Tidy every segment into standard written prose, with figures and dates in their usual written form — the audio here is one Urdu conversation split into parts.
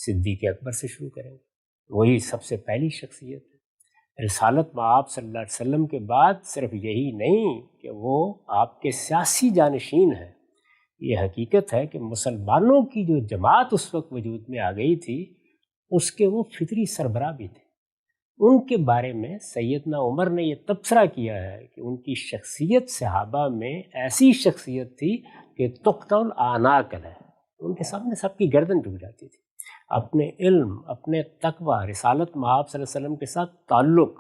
صدیق اکبر سے شروع کریں گے، وہی سب سے پہلی شخصیت ہے۔ رسالت مآب صلی اللہ علیہ وسلم کے بعد صرف یہی نہیں کہ وہ آپ کے سیاسی جانشین ہیں، یہ حقیقت ہے کہ مسلمانوں کی جو جماعت اس وقت وجود میں آ گئی تھی اس کے وہ فطری سربراہ بھی تھے۔ ان کے بارے میں سیدنا عمر نے یہ تبصرہ کیا ہے کہ ان کی شخصیت صحابہ میں ایسی شخصیت تھی کہ تقطع الاعناق ہے، ان کے سامنے سب کی گردن جھک جاتی تھی۔ اپنے علم، اپنے تقوی، رسالت مآب صلی اللہ علیہ وسلم کے ساتھ تعلق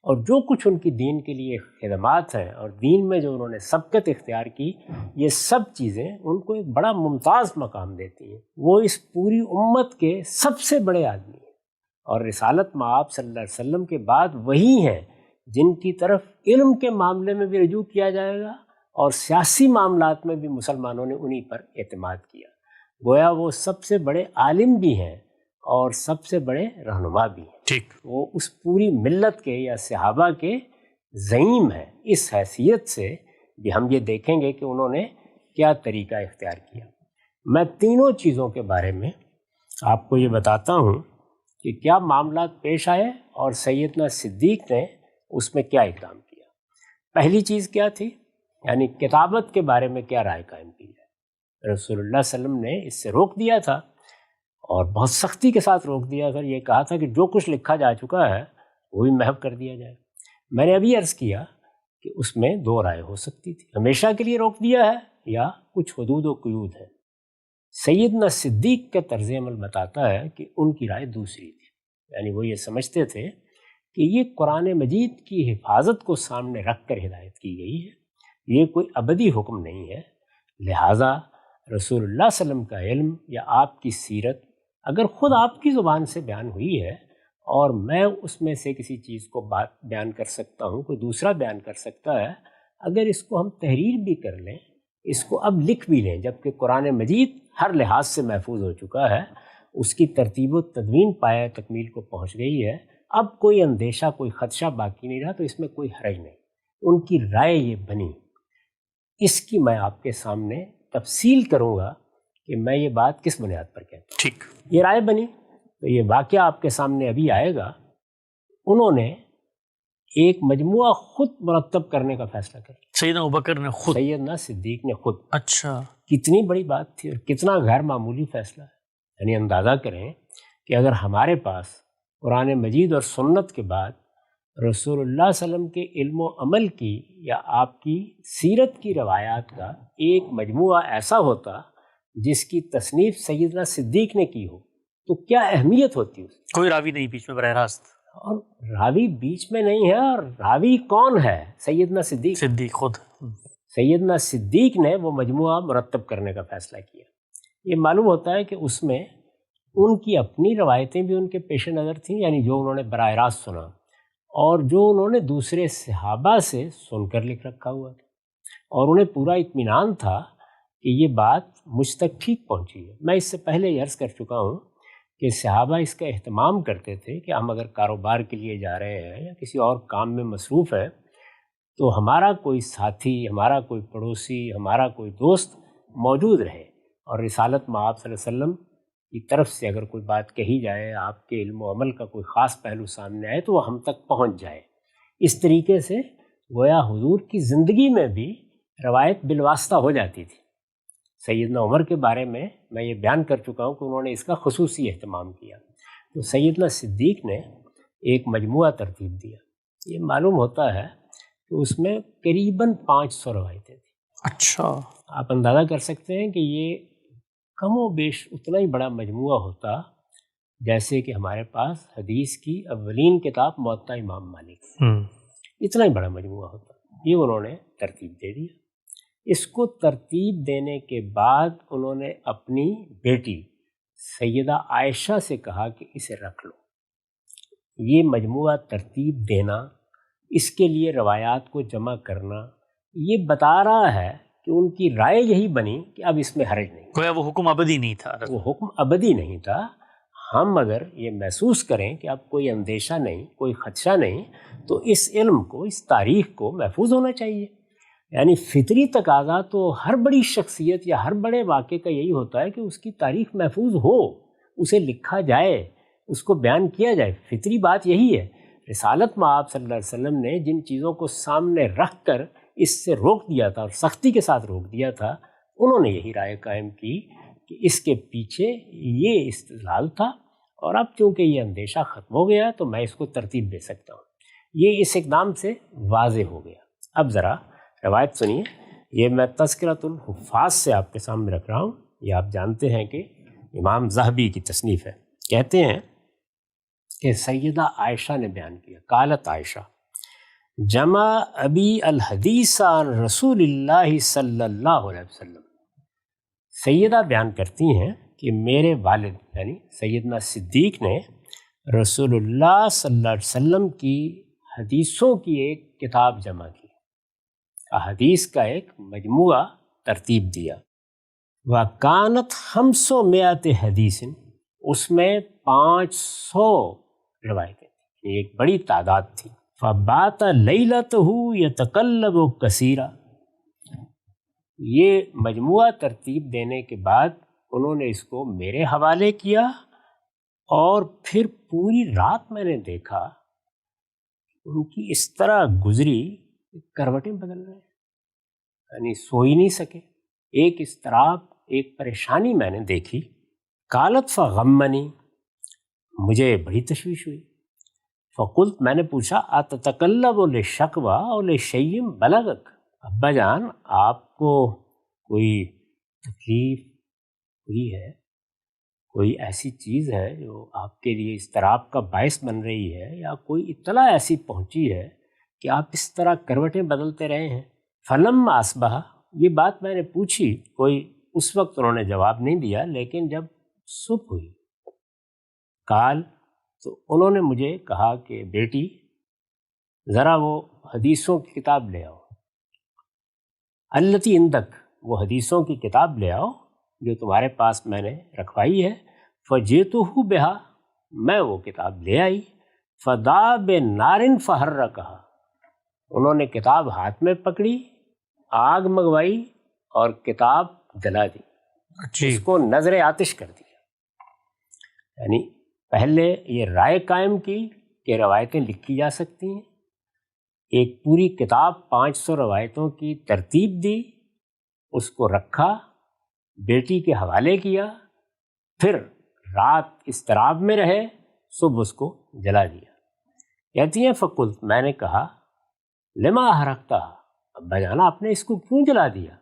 اور جو کچھ ان کی دین کے لیے خدمات ہیں اور دین میں جو انہوں نے سبقت اختیار کی، یہ سب چیزیں ان کو ایک بڑا ممتاز مقام دیتی ہیں۔ وہ اس پوری امت کے سب سے بڑے آدمی ہیں، اور رسالت مآب صلی اللہ علیہ وسلم کے بعد وہی ہیں جن کی طرف علم کے معاملے میں بھی رجوع کیا جائے گا اور سیاسی معاملات میں بھی مسلمانوں نے انہی پر اعتماد کیا۔ گویا وہ سب سے بڑے عالم بھی ہیں اور سب سے بڑے رہنما بھی ہیں۔ ٹھیک، وہ اس پوری ملت کے یا صحابہ کے زعیم ہیں۔ اس حیثیت سے بھی ہم یہ دیکھیں گے کہ انہوں نے کیا طریقہ اختیار کیا۔ میں تینوں چیزوں کے بارے میں آپ کو یہ بتاتا ہوں کہ کیا معاملات پیش آئے اور سیدنا صدیق نے اس میں کیا اقدام کیا۔ پہلی چیز کیا تھی، یعنی کتابت کے بارے میں کیا رائے قائم کی جائے۔ رسول اللہ صلی اللہ علیہ وسلم نے اس سے روک دیا تھا اور بہت سختی کے ساتھ روک دیا تھا، یہ کہا تھا کہ جو کچھ لکھا جا چکا ہے وہ بھی محو کر دیا جائے۔ میں نے ابھی عرض کیا کہ اس میں دو رائے ہو سکتی تھی، ہمیشہ کے لیے روک دیا ہے یا کچھ حدود و قیود ہے۔ سیدنا صدیق کا طرز عمل بتاتا ہے کہ ان کی رائے دوسری تھی، یعنی وہ یہ سمجھتے تھے کہ یہ قرآن مجید کی حفاظت کو سامنے رکھ کر ہدایت کی گئی ہے، یہ کوئی ابدی حکم نہیں ہے، لہٰذا رسول اللہ صلی اللہ علیہ وسلم کا علم یا آپ کی سیرت اگر خود آپ کی زبان سے بیان ہوئی ہے اور میں اس میں سے کسی چیز کو بات بیان کر سکتا ہوں، کوئی دوسرا بیان کر سکتا ہے، اگر اس کو ہم تحریر بھی کر لیں، اس کو اب لکھ بھی لیں، جبکہ قرآن مجید ہر لحاظ سے محفوظ ہو چکا ہے، اس کی ترتیب و تدوین پایہ تکمیل کو پہنچ گئی ہے، اب کوئی اندیشہ، کوئی خدشہ باقی نہیں رہا، تو اس میں کوئی حرج نہیں۔ ان کی رائے یہ بنی، اس کی میں آپ کے سامنے تفصیل کروں گا کہ میں یہ بات کس بنیاد پر کہتا ہوں۔ ٹھیک، یہ رائے بنی تو یہ واقعہ آپ کے سامنے ابھی آئے گا۔ انہوں نے ایک مجموعہ خود مرتب کرنے کا فیصلہ کیا، سیدنا ابوبکر نے خود، سیدنا صدیق نے خود۔ اچھا، کتنی بڑی بات تھی اور کتنا غیر معمولی فیصلہ ہے، یعنی اندازہ کریں کہ اگر ہمارے پاس قرآن مجید اور سنت کے بعد رسول اللہ صلی اللہ علیہ وسلم کے علم و عمل کی یا آپ کی سیرت کی روایات کا ایک مجموعہ ایسا ہوتا جس کی تصنیف سیدنا صدیق نے کی ہو تو کیا اہمیت ہوتی اس کی۔ کوئی راوی نہیں بیچ میں براہ راست، اور راوی بیچ میں نہیں ہے، اور راوی کون ہے؟ سیدنا صدیق۔ صدیق خود، سیدنا صدیق نے وہ مجموعہ مرتب کرنے کا فیصلہ کیا۔ یہ معلوم ہوتا ہے کہ اس میں ان کی اپنی روایتیں بھی ان کے پیش نظر تھیں، یعنی جو انہوں نے براہ راست سنا، اور جو انہوں نے دوسرے صحابہ سے سن کر لکھ رکھا ہوا تھا، اور انہیں پورا اطمینان تھا کہ یہ بات مجھ تک ٹھیک پہنچی ہے۔ میں اس سے پہلے یہ عرض کر چکا ہوں کہ صحابہ اس کا اہتمام کرتے تھے کہ ہم اگر کاروبار کے لیے جا رہے ہیں یا کسی اور کام میں مصروف ہے تو ہمارا کوئی ساتھی، ہمارا کوئی پڑوسی، ہمارا کوئی دوست موجود رہے، اور رسالت مآب صلی اللہ علیہ وسلم کی طرف سے اگر کوئی بات کہی جائے، آپ کے علم و عمل کا کوئی خاص پہلو سامنے آئے تو وہ ہم تک پہنچ جائے۔ اس طریقے سے گویا حضور کی زندگی میں بھی روایت بالواسطہ ہو جاتی تھی۔ سیدنا عمر کے بارے میں یہ بیان کر چکا ہوں کہ انہوں نے اس کا خصوصی اہتمام کیا، تو سیدنا صدیق نے ایک مجموعہ ترتیب دیا۔ یہ معلوم ہوتا ہے کہ اس میں قریباً 500 روایتیں تھیں۔ اچھا، آپ اندازہ کر سکتے ہیں کہ یہ کم و بیش اتنا ہی بڑا مجموعہ ہوتا جیسے کہ ہمارے پاس حدیث کی اولین کتاب موطا امام مالک، اتنا ہی بڑا مجموعہ ہوتا۔ یہ انہوں نے ترتیب دے دیا۔ اس کو ترتیب دینے کے بعد انہوں نے اپنی بیٹی سیدہ عائشہ سے کہا کہ اسے رکھ لو۔ یہ مجموعہ ترتیب دینا، اس کے لیے روایات کو جمع کرنا، یہ بتا رہا ہے کہ ان کی رائے یہی بنی کہ اب اس میں حرج نہیں۔ گویا وہ حکم ابدی نہیں تھا، وہ حکم ابدی نہیں تھا۔ ہم اگر یہ محسوس کریں کہ اب کوئی اندیشہ نہیں، کوئی خدشہ نہیں، تو اس علم کو، اس تاریخ کو محفوظ ہونا چاہیے۔ یعنی فطری تقاضا تو ہر بڑی شخصیت یا ہر بڑے واقعے کا یہی ہوتا ہے کہ اس کی تاریخ محفوظ ہو، اسے لکھا جائے، اس کو بیان کیا جائے۔ فطری بات یہی ہے۔ رسالت میں آپ صلی اللہ علیہ وسلم نے جن چیزوں کو سامنے رکھ کر اس سے روک دیا تھا اور سختی کے ساتھ روک دیا تھا، انہوں نے یہی رائے قائم کی کہ اس کے پیچھے یہ استدلال تھا، اور اب چونکہ یہ اندیشہ ختم ہو گیا تو میں اس کو ترتیب دے سکتا ہوں۔ یہ اس اقدام سے واضح ہو گیا۔ اب ذرا روایت سنیے، یہ میں تذکرۃ الحفاظ سے آپ کے سامنے رکھ رہا ہوں۔ یہ آپ جانتے ہیں کہ امام ذہبی کی تصنیف ہے۔ کہتے ہیں کہ سیدہ عائشہ نے بیان کیا، قالت عائشہ جمع ابی الحدیث عن رسول اللہ صلی اللہ علیہ وسلم۔ سیدہ بیان کرتی ہیں کہ میرے والد یعنی سیدنا صدیق نے رسول اللہ صلی اللہ علیہ وسلم کی حدیثوں کی ایک کتاب جمع کی، احادیث کا ایک مجموعہ ترتیب دیا۔ وَكَانَتْ 500 حدیث، اس میں 500 روایتیں تھیں، یہ ایک بڑی تعداد تھی۔ فَبَاتَ لَيْلَتَهُ يَتَقَلَّبُ كَثِيرًا، یہ مجموعہ ترتیب دینے کے بعد انہوں نے اس کو میرے حوالے کیا، اور پھر پوری رات میں نے دیکھا ان کی اس طرح گزری، کروٹیں بدل رہے ہیں، یعنی سو ہی نہیں سکے۔ ایک اضطراب، ایک پریشانی میں نے دیکھی۔ قالت فغمنی، مجھے بڑی تشویش ہوئی۔ فقلت، میں نے پوچھا اتتقلب لشکوی او لشیء بلغک، ابا جان آپ کو کوئی تکلیف ہوئی ہے، کوئی ایسی چیز ہے جو آپ کے لیے اضطراب کا باعث بن رہی ہے، یا کوئی اطلاع ایسی پہنچی ہے کہ آپ اس طرح کروٹیں بدلتے رہے ہیں؟ فلم اصبح، یہ بات میں نے پوچھی، کوئی اس وقت انہوں نے جواب نہیں دیا، لیکن جب صبح ہوئی کال تو انہوں نے مجھے کہا کہ بیٹی ذرا وہ حدیثوں کی کتاب لے آؤ، التی عندک، وہ حدیثوں کی کتاب لے آؤ جو تمہارے پاس میں نے رکھوائی ہے۔ فجئتہ بہا، میں وہ کتاب لے آئی۔ فدعا بنار فحرکہا، انہوں نے کتاب ہاتھ میں پکڑی، آگ منگوائی اور کتاب جلا دی، اس کو نظر آتش کر دیا۔ یعنی پہلے یہ رائے قائم کی کہ روایتیں لکھی جا سکتی ہیں، ایک پوری کتاب 500 روایتوں کی ترتیب دی، اس کو رکھا، بیٹی کے حوالے کیا، پھر رات اضطراب میں رہے، صبح اس کو جلا دیا۔ کہتی ہیں فقلت، میں نے کہا لما حرقتا، ابا جانا آپ نے اس کو کیوں جلا دیا؟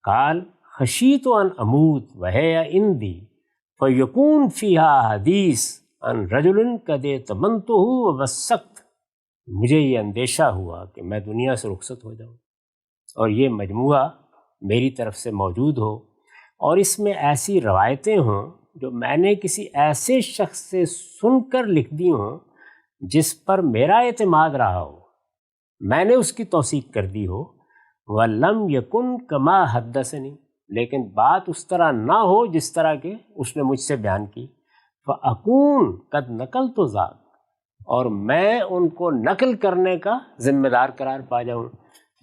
قال خشیت ان اموت وہی عندی فیکون فیہا حدیث ان رجل قد تمنتہ ووثقت، مجھے یہ اندیشہ ہوا کہ میں دنیا سے رخصت ہو جاؤں اور یہ مجموعہ میری طرف سے موجود ہو، اور اس میں ایسی روایتیں ہوں جو میں نے کسی ایسے شخص سے سن کر لکھ دی ہوں جس پر میرا اعتماد رہا ہو، میں نے اس کی توثیق کر دی ہو۔ وَلَمْ يَكُنْ كَمَا حَدَّثَنِي، لیکن بات اس طرح نہ ہو جس طرح کہ اس نے مجھ سے بیان کی۔ فَأَكُونْ قَدْ نَقَلْتُ ذَاكَ، اور میں ان کو نقل کرنے کا ذمہ دار قرار پا جاؤں۔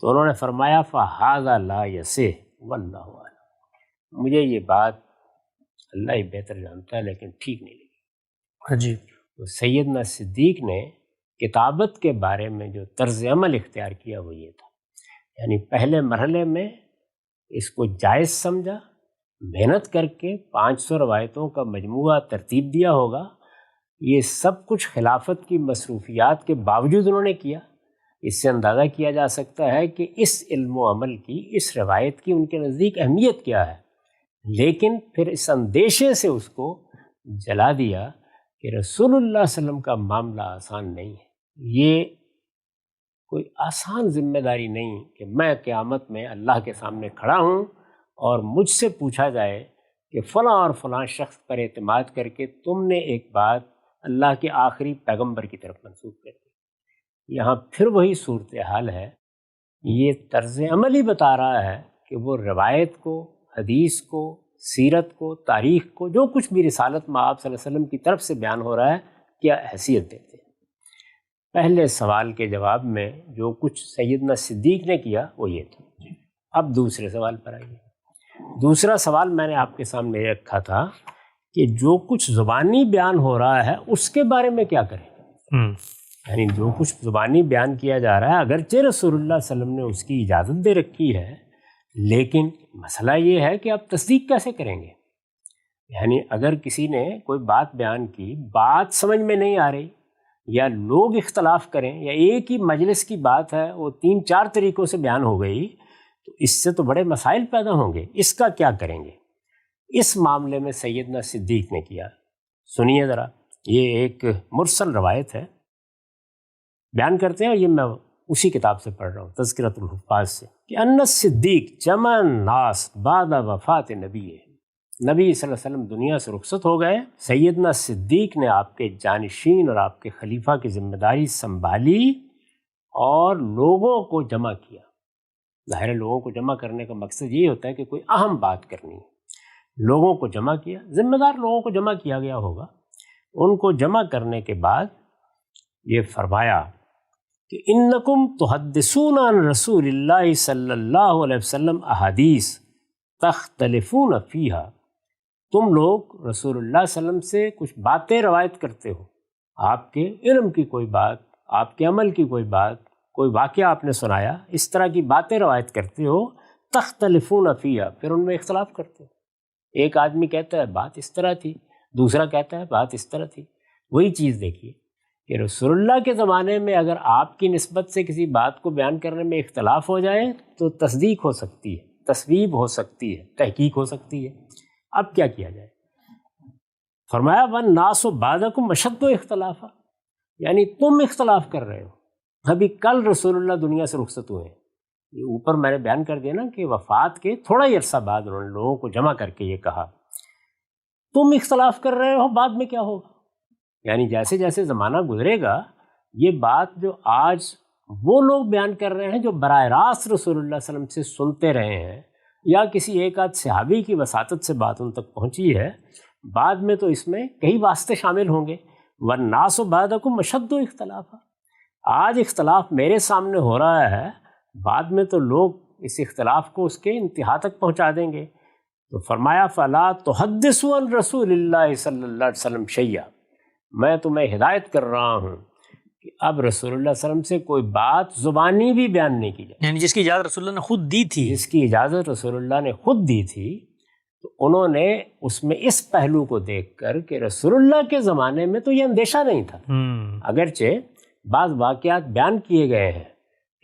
تو انہوں نے فرمایا فَهَذَا لَا يَصِحُّ وَاللَّهُ أَعْلَمُ، مجھے یہ بات اللہ ہی بہتر جانتا ہے لیکن ٹھیک نہیں لگی۔ عجیب۔ تو سیدنا صدیق نے کتابت کے بارے میں جو طرز عمل اختیار کیا وہ یہ تھا، یعنی پہلے مرحلے میں اس کو جائز سمجھا، محنت کر کے 500 روایتوں کا مجموعہ ترتیب دیا ہوگا، یہ سب کچھ خلافت کی مصروفیات کے باوجود انہوں نے کیا۔ اس سے اندازہ کیا جا سکتا ہے کہ اس علم و عمل کی، اس روایت کی ان کے نزدیک اہمیت کیا ہے، لیکن پھر اس اندیشے سے اس کو جلا دیا کہ رسول اللہ صلی اللہ علیہ وسلم کا معاملہ آسان نہیں ہے، یہ کوئی آسان ذمہ داری نہیں کہ میں قیامت میں اللہ کے سامنے کھڑا ہوں اور مجھ سے پوچھا جائے کہ فلاں اور فلاں شخص پر اعتماد کر کے تم نے ایک بات اللہ کے آخری پیغمبر کی طرف منسوخ کر دی۔ یہاں پھر وہی صورتحال ہے، یہ طرز عمل ہی بتا رہا ہے کہ وہ روایت کو، حدیث کو، سیرت کو، تاریخ کو، جو کچھ بھی رسالت میں آپ صلی اللہ علیہ وسلم کی طرف سے بیان ہو رہا ہے، کیا حیثیت دیتے ہیں۔ پہلے سوال کے جواب میں جو کچھ سیدنا صدیق نے کیا وہ یہ تھا۔ اب دوسرے سوال پر آئیے۔ دوسرا سوال میں نے آپ کے سامنے رکھا تھا کہ جو کچھ زبانی بیان ہو رہا ہے اس کے بارے میں کیا کریں. یعنی جو کچھ زبانی بیان کیا جا رہا ہے اگرچہ رسول اللہ صلی اللہ علیہ وسلم نے اس کی اجازت دے رکھی ہے، لیکن مسئلہ یہ ہے کہ آپ تصدیق کیسے کریں گے. یعنی اگر کسی نے کوئی بات بیان کی، بات سمجھ میں نہیں آ رہی، یا لوگ اختلاف کریں، یا ایک ہی مجلس کی بات ہے وہ 3-4 طریقوں سے بیان ہو گئی، تو اس سے تو بڑے مسائل پیدا ہوں گے. اس کا کیا کریں گے؟ اس معاملے میں سیدنا صدیق نے کیا. سنیے ذرا، یہ ایک مرسل روایت ہے، بیان کرتے ہیں، یہ میں اسی کتاب سے پڑھ رہا ہوں، تذکرۃ الحفاظ سے، کہ ان الصدیق جمع الناس بعد وفات نبی. نبی صلی اللہ علیہ وسلم دنیا سے رخصت ہو گئے، سیدنا صدیق نے آپ کے جانشین اور آپ کے خلیفہ کی ذمہ داری سنبھالی اور لوگوں کو جمع کیا. ظاہر ہے لوگوں کو جمع کرنے کا مقصد یہ ہوتا ہے کہ کوئی اہم بات کرنی ہے. لوگوں کو جمع کیا، ذمہ دار لوگوں کو جمع کیا گیا ہوگا. ان کو جمع کرنے کے بعد یہ فرمایا کہ انکم تحدثون عن رسول اللہ صلی اللہ علیہ وسلم احادیث تختلفون فیہا. تم لوگ رسول اللہ صلی اللہ علیہ وسلم سے کچھ باتیں روایت کرتے ہو، آپ کے علم کی کوئی بات، آپ کے عمل کی کوئی بات، کوئی واقعہ آپ نے سنایا، اس طرح کی باتیں روایت کرتے ہو. تختلفون فیہا، پھر ان میں اختلاف کرتے ہو. ایک آدمی کہتا ہے بات اس طرح تھی، دوسرا کہتا ہے بات اس طرح تھی. وہی چیز دیکھیے کہ رسول اللہ کے زمانے میں اگر آپ کی نسبت سے کسی بات کو بیان کرنے میں اختلاف ہو جائے تو تصدیق ہو سکتی ہے، تصویب ہو سکتی ہے، تحقیق ہو سکتی ہے. اب کیا کیا جائے؟ فرمایا وَالنَّاسُ بَعْدَكُمْ أَشَدُّ اختلافا، یعنی تم اختلاف کر رہے ہو. ابھی کل رسول اللہ دنیا سے رخصت ہوئے ہیں. یہ اوپر میں نے بیان کر دیا نا کہ وفات کے تھوڑا ہی عرصہ بعد انہوں نے لوگوں کو جمع کر کے یہ کہا تم اختلاف کر رہے ہو، بعد میں کیا ہوگا. یعنی جیسے جیسے زمانہ گزرے گا، یہ بات جو آج وہ لوگ بیان کر رہے ہیں جو براہ راست رسول اللہ صلی اللہ علیہ وسلم سے سنتے رہے ہیں، یا کسی ایک آدھ صحابی کی وساطت سے بات ان تک پہنچی ہے، بعد میں تو اس میں کئی واسطے شامل ہوں گے. وَالنَّاسُ بَعْدَكُمْ أَشَدُّ اختلافا، آج اختلاف میرے سامنے ہو رہا ہے، بعد میں تو لوگ اس اختلاف کو اس کے انتہا تک پہنچا دیں گے. تو فرمایا فَلَا تُحَدِّثُوا عَنْ رَسُولِ اللَّهِ صلی اللہ علیہ وسلم شَيْئًا، میں تمہیں ہدایت کر رہا ہوں کہ اب رسول اللہ صلی اللہ علیہ وسلم سے کوئی بات زبانی بھی بیان نہیں کی جائے. یعنی جس کی اجازت رسول اللہ نے خود دی تھی، جس کی اجازت رسول اللہ نے خود دی تھی، تو انہوں نے اس میں اس پہلو کو دیکھ کر کہ رسول اللہ کے زمانے میں تو یہ اندیشہ نہیں تھا. اگرچہ بعض واقعات بیان کیے گئے ہیں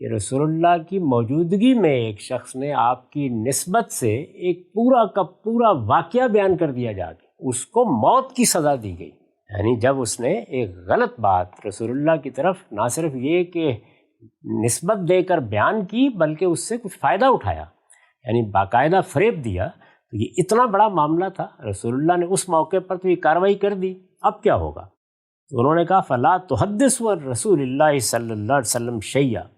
کہ رسول اللہ کی موجودگی میں ایک شخص نے آپ کی نسبت سے ایک پورا کا پورا واقعہ بیان کر دیا جا کے اس کو موت کی سزا دی گئی. یعنی جب اس نے ایک غلط بات رسول اللہ کی طرف نہ صرف یہ کہ نسبت دے کر بیان کی، بلکہ اس سے کچھ فائدہ اٹھایا، یعنی باقاعدہ فریب دیا، تو یہ اتنا بڑا معاملہ تھا. رسول اللہ نے اس موقع پر تو یہ کارروائی کر دی. اب کیا ہوگا؟ تو انہوں نے کہا فَلَا تُحَدِّثُوا عَنْ رَسُولِ اللَّهِ صلی اللہ علیہ وسلم شَيْئًا،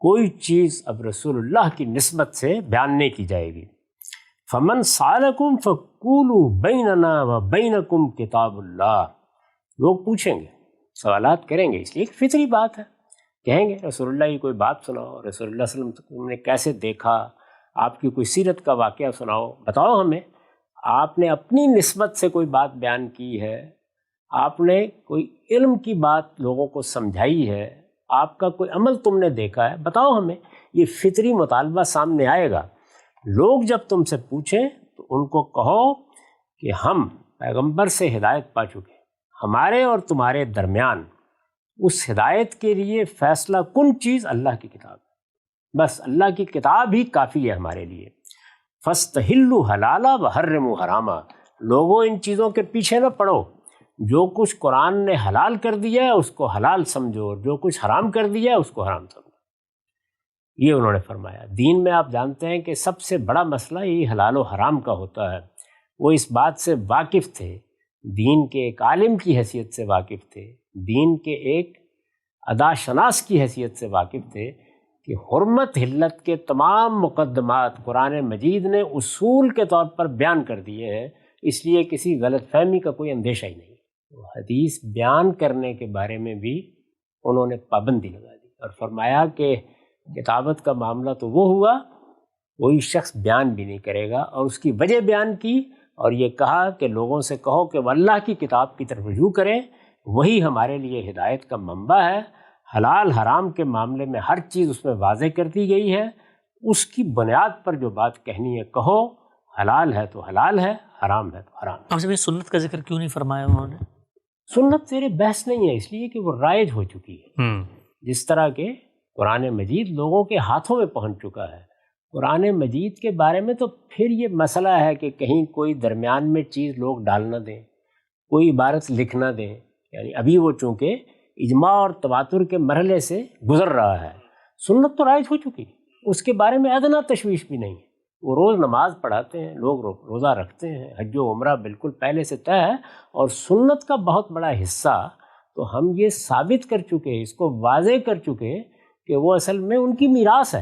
کوئی چیز اب رسول اللہ کی نسبت سے بیان نہیں کی جائے گی. فَمَنْ سَأَلَكُمْ فَقُولُوا بَيْنَنَا وَبَيْنَكُمْ کتاب اللہ، لوگ پوچھیں گے، سوالات کریں گے، اس لیے ایک فطری بات ہے. کہیں گے رسول اللہ کی کوئی بات سناؤ، رسول اللہ صلی اللہ علیہ وسلم نے کیسے دیکھا، آپ کی کوئی سیرت کا واقعہ سناؤ، بتاؤ ہمیں، آپ نے اپنی نسبت سے کوئی بات بیان کی ہے، آپ نے کوئی علم کی بات لوگوں کو سمجھائی ہے، آپ کا کوئی عمل تم نے دیکھا ہے، بتاؤ ہمیں. یہ فطری مطالبہ سامنے آئے گا. لوگ جب تم سے پوچھیں تو ان کو کہو کہ ہم پیغمبر سے ہدایت پا چکے ہیں، ہمارے اور تمہارے درمیان اس ہدایت کے لیے فیصلہ کن چیز اللہ کی کتاب ہے، بس اللہ کی کتاب ہی کافی ہے ہمارے لیے. فَاسْتَحِلُّوا حَلَالًا وَحَرِّمُوا حَرَامًا، لوگوں ان چیزوں کے پیچھے نہ پڑو. جو کچھ قرآن نے حلال کر دیا ہے اس کو حلال سمجھو، اور جو کچھ حرام کر دیا ہے اس کو حرام سمجھو. یہ انہوں نے فرمایا. دین میں آپ جانتے ہیں کہ سب سے بڑا مسئلہ یہ حلال و حرام کا ہوتا ہے. وہ اس بات سے واقف تھے، دین کے ایک عالم کی حیثیت سے واقف تھے، دین کے ایک ادا شناس کی حیثیت سے واقف تھے کہ حرمت حلت کے تمام مقدمات قرآن مجید نے اصول کے طور پر بیان کر دیے ہیں، اس لیے کسی غلط فہمی کا کوئی اندیشہ ہی نہیں. حدیث بیان کرنے کے بارے میں بھی انہوں نے پابندی لگا دی اور فرمایا کہ کتابت کا معاملہ تو وہ ہوا، کوئی شخص بیان بھی نہیں کرے گا، اور اس کی وجہ بیان کی اور یہ کہا کہ لوگوں سے کہو کہ وہ اللہ کی کتاب کی طرف رجوع کریں، وہی ہمارے لیے ہدایت کا منبع ہے۔ حلال حرام کے معاملے میں ہر چیز اس میں واضح کر دی گئی ہے، اس کی بنیاد پر جو بات کہنی ہے کہو، حلال ہے تو حلال ہے، حرام ہے تو حرام ہے۔ آپ سے سنت کا ذکر کیوں نہیں فرمایا انہوں نے؟ سنت زیر بحث نہیں ہے، اس لیے کہ وہ رائج ہو چکی ہے۔ جس طرح کہ قرآن مجید لوگوں کے ہاتھوں میں پہنچ چکا ہے، قرآن مجید کے بارے میں تو پھر یہ مسئلہ ہے کہ کہیں کوئی درمیان میں چیز لوگ ڈال نہ دیں، کوئی عبارت لکھ نہ دیں، یعنی ابھی وہ چونکہ اجماع اور تواتر کے مرحلے سے گزر رہا ہے، سنت تو رائج ہو چکی، اس کے بارے میں ادنا تشویش بھی نہیں ہے۔ وہ روز نماز پڑھاتے ہیں، لوگ روزہ رکھتے ہیں، حج و عمرہ بالکل پہلے سے طے ہے، اور سنت کا بہت بڑا حصہ تو ہم یہ ثابت کر چکے، اس کو واضح کر چکے کہ وہ اصل میں ان کی میراث ہے،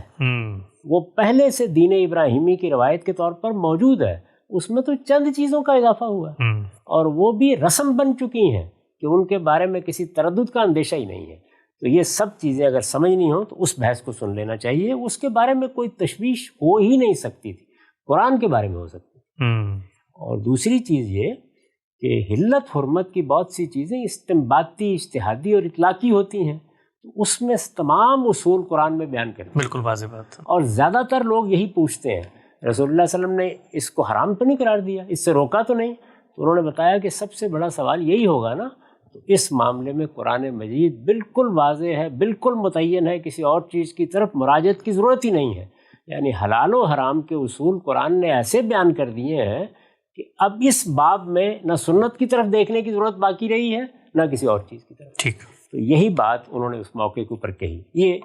وہ پہلے سے دین ابراہیمی کی روایت کے طور پر موجود ہے، اس میں تو چند چیزوں کا اضافہ ہوا ہے اور وہ بھی رسم بن چکی ہیں کہ ان کے بارے میں کسی تردد کا اندیشہ ہی نہیں ہے۔ تو یہ سب چیزیں اگر سمجھنی ہوں تو اس بحث کو سن لینا چاہیے، اس کے بارے میں کوئی تشویش ہو ہی نہیں سکتی تھی، قرآن کے بارے میں ہو سکتی تھی۔ اور دوسری چیز یہ کہ حلت حرمت کی بہت سی چیزیں استنباطی، اجتہادی اور اطلاقی ہوتی ہیں، اس میں تمام اصول قرآن میں بیان کرتے ہیں، بالکل واضح بات ہے۔ اور زیادہ تر لوگ یہی پوچھتے ہیں رسول اللہ صلی اللہ علیہ وسلم نے اس کو حرام تو نہیں قرار دیا، اس سے روکا تو نہیں؟ تو انہوں نے بتایا کہ سب سے بڑا سوال یہی ہوگا نا، تو اس معاملے میں قرآن مجید بالکل واضح ہے، بالکل متعین ہے، کسی اور چیز کی طرف مراجعت کی ضرورت ہی نہیں ہے۔ یعنی حلال و حرام کے اصول قرآن نے ایسے بیان کر دیے ہیں کہ اب اس باب میں نہ سنت کی طرف دیکھنے کی ضرورت باقی رہی ہے نہ کسی اور چیز کی طرف۔ ٹھیک، تو یہی بات انہوں نے اس موقع کے اوپر کہی۔ یہ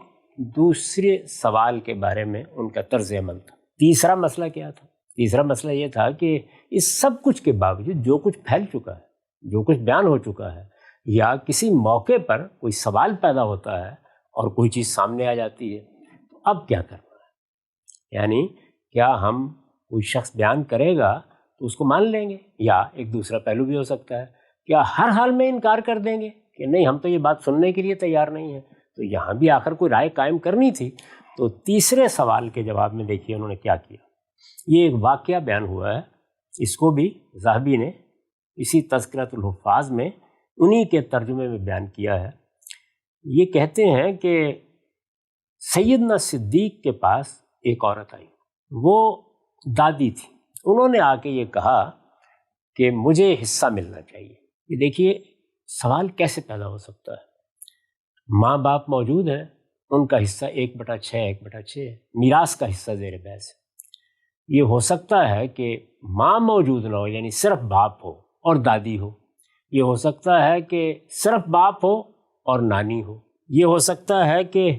دوسرے سوال کے بارے میں ان کا طرز عمل تھا۔ تیسرا مسئلہ کیا تھا؟ تیسرا مسئلہ یہ تھا کہ اس سب کچھ کے باوجود جو کچھ پھیل چکا ہے، جو کچھ بیان ہو چکا ہے، یا کسی موقع پر کوئی سوال پیدا ہوتا ہے اور کوئی چیز سامنے آ جاتی ہے، تو اب کیا کرنا ہے؟ یعنی کیا ہم کوئی شخص بیان کرے گا تو اس کو مان لیں گے، یا ایک دوسرا پہلو بھی ہو سکتا ہے، کیا ہر حال میں انکار کر دیں گے کہ نہیں ہم تو یہ بات سننے کے لیے تیار نہیں ہیں؟ تو یہاں بھی آخر کوئی رائے قائم کرنی تھی۔ تو تیسرے سوال کے جواب میں دیکھیے انہوں نے کیا کیا۔ یہ ایک واقعہ بیان ہوا ہے، اس کو بھی ذہبی نے اسی تذکرۃ الحفاظ میں انہی کے ترجمے میں بیان کیا ہے۔ یہ کہتے ہیں کہ سیدنا صدیق کے پاس ایک عورت آئی، وہ دادی تھی، انہوں نے آ کے یہ کہا کہ مجھے حصہ ملنا چاہیے۔ یہ دیکھیے سوال کیسے پیدا ہو سکتا ہے، ماں باپ موجود ہیں، ان کا حصہ 1/6 1/6 میراث کا حصہ زیر بحث ہے۔ یہ ہو سکتا ہے کہ ماں موجود نہ ہو، یعنی صرف باپ ہو اور دادی ہو، یہ ہو سکتا ہے کہ صرف باپ ہو اور نانی ہو، یہ ہو سکتا ہے کہ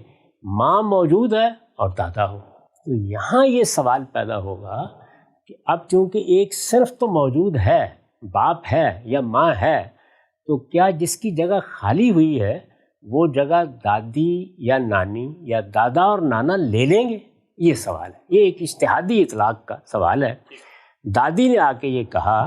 ماں موجود ہے اور دادا ہو۔ تو یہاں یہ سوال پیدا ہوگا کہ اب چونکہ ایک صرف تو موجود ہے، باپ ہے یا ماں ہے، تو کیا جس کی جگہ خالی ہوئی ہے وہ جگہ دادی یا نانی یا دادا اور نانا لے لیں گے؟ یہ سوال ہے، یہ ایک اجتہادی اطلاق کا سوال ہے۔ دادی نے آ کے یہ کہا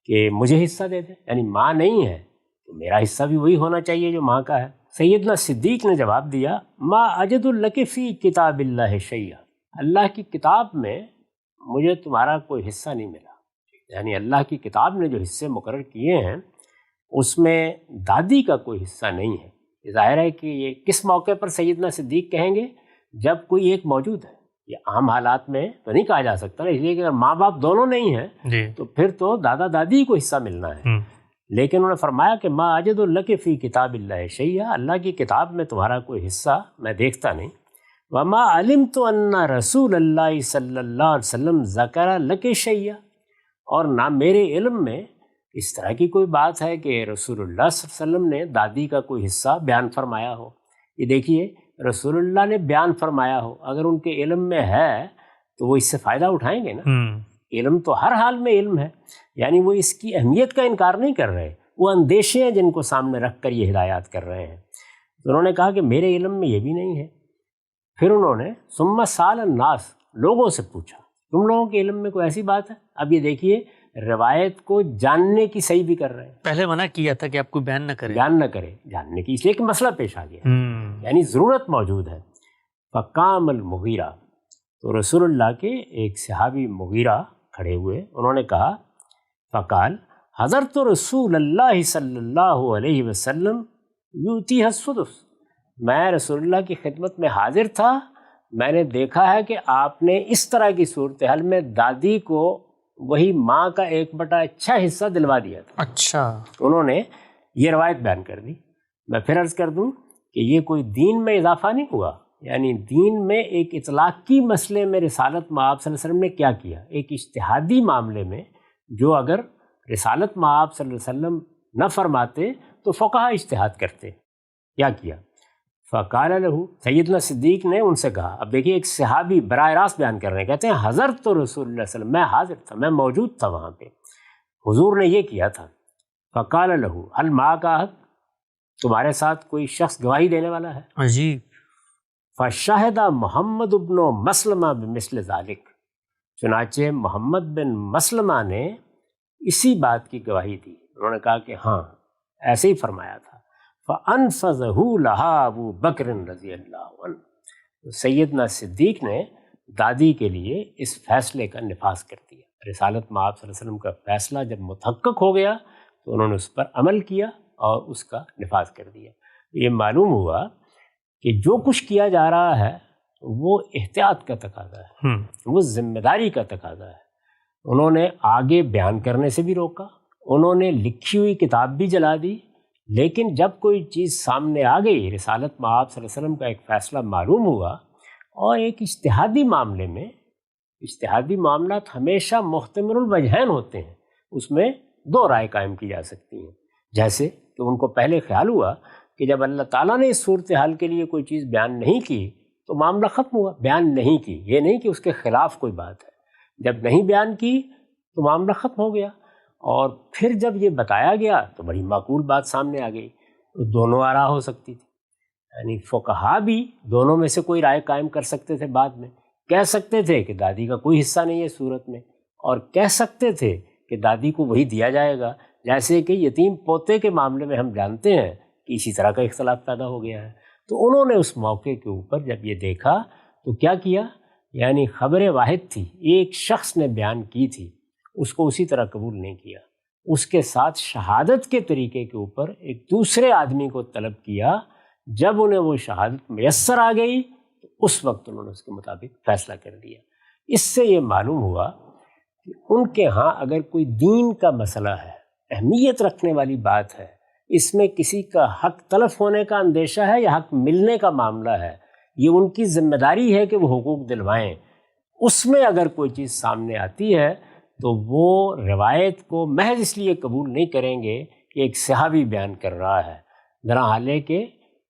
کہ مجھے حصہ دے دیں، یعنی ماں نہیں ہے تو میرا حصہ بھی وہی ہونا چاہیے جو ماں کا ہے۔ سیدنا صدیق نے جواب دیا، ما اجد لک فی کتاب اللہ شیئا، اللہ کی کتاب میں مجھے تمہارا کوئی حصہ نہیں ملا، یعنی اللہ کی کتاب نے جو حصے مقرر کیے ہیں اس میں دادی کا کوئی حصہ نہیں ہے۔ ظاہر ہے کہ یہ کس موقع پر سیدنا صدیق کہیں گے؟ جب کوئی ایک موجود ہے۔ یہ عام حالات میں تو نہیں کہا جا سکتا نا، اس لیے کہ اگر ماں باپ دونوں نہیں ہیں تو پھر تو دادا دادی کو حصہ ملنا ہے۔ لیکن انہوں نے فرمایا کہ ما اجد لک فی کتاب اللہ شیئا، اللہ کی کتاب میں تمہارا کوئی حصہ میں دیکھتا نہیں۔ وما علمت ان رسول اللہ صلی اللہ علیہ وسلم ذکر لک شیئا، اور نہ میرے علم میں اس طرح کی کوئی بات ہے کہ رسول اللہ صلی اللہ علیہ وسلم نے دادی کا کوئی حصہ بیان فرمایا ہو۔ یہ دیکھیے رسول اللہ نے بیان فرمایا ہو، اگر ان کے علم میں ہے تو وہ اس سے فائدہ اٹھائیں گے نا۔ علم تو ہر حال میں علم ہے، یعنی وہ اس کی اہمیت کا انکار نہیں کر رہے، وہ اندیشے ہیں جن کو سامنے رکھ کر یہ ہدایات کر رہے ہیں۔ تو انہوں نے کہا کہ میرے علم میں یہ بھی نہیں ہے۔ پھر انہوں نے ثم سال الناس، لوگوں سے پوچھا تم لوگوں کے علم میں کوئی ایسی بات ہے؟ اب یہ دیکھیے روایت کو جاننے کی صحیح بھی کر رہے ہیں۔ پہلے منع کیا تھا کہ آپ کو بیان نہ کرے، بیان نہ کرے، جاننے کی، اس لیے کہ مسئلہ پیش آ گیا، یعنی ضرورت موجود ہے۔ فقام المغیرہ، تو رسول اللہ کے ایک صحابی مغیرہ کھڑے ہوئے، انہوں نے کہا فقال حضرت رسول اللہ صلی اللہ علیہ وسلم یوتی السدس، میں رسول اللہ کی خدمت میں حاضر تھا، میں نے دیکھا ہے کہ آپ نے اس طرح کی صورتحال میں دادی کو وہی ماں کا 1/6 حصہ دلوا دیا تھا۔ اچھا، انہوں نے یہ روایت بیان کر دی۔ میں پھر عرض کر دوں کہ یہ کوئی دین میں اضافہ نہیں ہوا، یعنی دین میں ایک اطلاقی مسئلے میں رسالت مآب صلی اللہ علیہ وسلم نے کیا کیا، ایک اجتہادی معاملے میں جو اگر رسالت مآب صلی اللہ علیہ وسلم نہ فرماتے تو فقہا اجتہاد کرتے، کیا کیا؟ فقال لہو، سیدنا صدیق نے ان سے کہا، اب دیکھیے ایک صحابی براہ راست بیان کر رہے ہیں، کہتے ہیں حضرت تو رسول اللہ صلی اللہ علیہ وسلم، میں حاضر تھا، میں موجود تھا وہاں پہ، حضور نے یہ کیا تھا۔ فقال لہو هل معک احد، تمہارے ساتھ کوئی شخص گواہی دینے والا ہے؟ عجیب۔ فشاہد محمد بن مسلمہ بمثل ذالک، چنانچہ محمد بن مسلمہ نے اسی بات کی گواہی دی، انہوں نے کہا کہ ہاں ایسے ہی فرمایا تھا۔ فَأَنْفَذَهُ لَهَا ابو بکر رضی اللہ عنہ، سیدنا صدیق نے دادی کے لیے اس فیصلے کا نفاذ کر دیا۔ رسالت مآب صلی اللہ علیہ وسلم کا فیصلہ جب متحقق ہو گیا تو انہوں نے اس پر عمل کیا اور اس کا نفاذ کر دیا۔ یہ معلوم ہوا کہ جو کچھ کیا جا رہا ہے وہ احتیاط کا تقاضا ہے، وہ ذمہ داری کا تقاضا ہے۔ انہوں نے آگے بیان کرنے سے بھی روکا، انہوں نے لکھی ہوئی کتاب بھی جلا دی، لیکن جب کوئی چیز سامنے آ گئی، رسالت مآب صلی اللہ علیہ وسلم کا ایک فیصلہ معلوم ہوا، اور ایک اجتہادی معاملے میں، اجتہادی معاملات ہمیشہ محتمل الوجہین ہوتے ہیں، اس میں دو رائے قائم کی جا سکتی ہیں، جیسے کہ ان کو پہلے خیال ہوا کہ جب اللہ تعالیٰ نے اس صورتحال کے لیے کوئی چیز بیان نہیں کی تو معاملہ ختم ہوا، بیان نہیں کی، یہ نہیں کہ اس کے خلاف کوئی بات ہے، جب نہیں بیان کی تو معاملہ ختم ہو گیا، اور پھر جب یہ بتایا گیا تو بڑی معقول بات سامنے آ گئی، تو دونوں آراء ہو سکتی تھی، یعنی فقہا بھی دونوں میں سے کوئی رائے قائم کر سکتے تھے، بعد میں کہہ سکتے تھے کہ دادی کا کوئی حصہ نہیں ہے صورت میں، اور کہہ سکتے تھے کہ دادی کو وہی دیا جائے گا، جیسے کہ یتیم پوتے کے معاملے میں ہم جانتے ہیں کہ اسی طرح کا اختلاف پیدا ہو گیا ہے۔ تو انہوں نے اس موقع کے اوپر جب یہ دیکھا تو کیا کیا، یعنی خبر واحد تھی، ایک شخص نے بیان کی تھی، اس کو اسی طرح قبول نہیں کیا، اس کے ساتھ شہادت کے طریقے کے اوپر ایک دوسرے آدمی کو طلب کیا، جب انہیں وہ شہادت میسر آ گئی تو اس وقت انہوں نے اس کے مطابق فیصلہ کر دیا۔ اس سے یہ معلوم ہوا کہ ان کے ہاں اگر کوئی دین کا مسئلہ ہے، اہمیت رکھنے والی بات ہے، اس میں کسی کا حق تلف ہونے کا اندیشہ ہے یا حق ملنے کا معاملہ ہے، یہ ان کی ذمہ داری ہے کہ وہ حقوق دلوائیں، اس میں اگر کوئی چیز سامنے آتی ہے تو وہ روایت کو محض اس لیے قبول نہیں کریں گے کہ ایک صحابی بیان کر رہا ہے، ذرا حالانکہ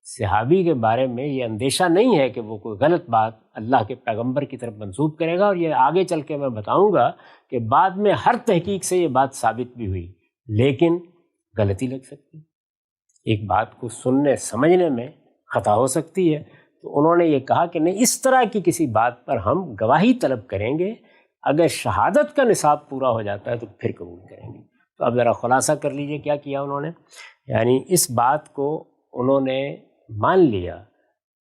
صحابی کے بارے میں یہ اندیشہ نہیں ہے کہ وہ کوئی غلط بات اللہ کے پیغمبر کی طرف منسوب کرے گا، اور یہ آگے چل کے میں بتاؤں گا کہ بعد میں ہر تحقیق سے یہ بات ثابت بھی ہوئی، لیکن غلطی لگ سکتی، ایک بات کو سننے سمجھنے میں خطا ہو سکتی ہے۔ تو انہوں نے یہ کہا کہ نہیں، اس طرح کی کسی بات پر ہم گواہی طلب کریں گے، اگر شہادت کا نصاب پورا ہو جاتا ہے تو پھر قبول کریں گے۔ تو اب ذرا خلاصہ کر لیجئے کیا کیا انہوں نے، یعنی اس بات کو انہوں نے مان لیا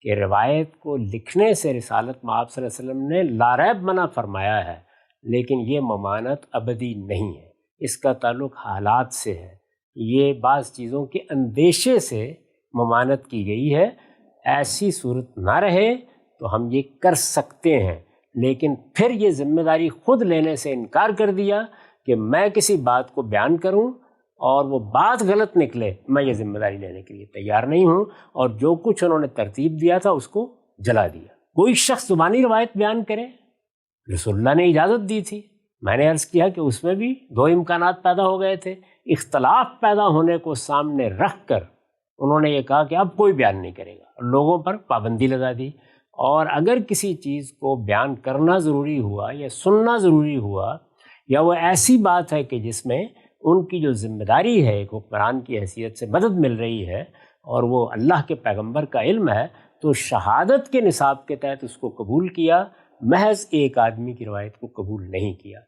کہ روایت کو لکھنے سے رسالت مآب صلی اللہ علیہ وسلم نے لاریب منع فرمایا ہے، لیکن یہ ممانعت ابدی نہیں ہے، اس کا تعلق حالات سے ہے، یہ بعض چیزوں کے اندیشے سے ممانعت کی گئی ہے، ایسی صورت نہ رہے تو ہم یہ کر سکتے ہیں، لیکن پھر یہ ذمہ داری خود لینے سے انکار کر دیا کہ میں کسی بات کو بیان کروں اور وہ بات غلط نکلے، میں یہ ذمہ داری لینے کے لیے تیار نہیں ہوں، اور جو کچھ انہوں نے ترتیب دیا تھا اس کو جلا دیا۔ کوئی شخص زبانی روایت بیان کرے، رسول اللہ نے اجازت دی تھی، میں نے عرض کیا کہ اس میں بھی دو امکانات پیدا ہو گئے تھے، اختلاف پیدا ہونے کو سامنے رکھ کر انہوں نے یہ کہا کہ اب کوئی بیان نہیں کرے گا، لوگوں پر پابندی لگا دی، اور اگر کسی چیز کو بیان کرنا ضروری ہوا یا سننا ضروری ہوا، یا وہ ایسی بات ہے کہ جس میں ان کی جو ذمہ داری ہے ایک حکمران کی حیثیت سے مدد مل رہی ہے اور وہ اللہ کے پیغمبر کا علم ہے، تو شہادت کے نصاب کے تحت اس کو قبول کیا، محض ایک آدمی کی روایت کو قبول نہیں کیا۔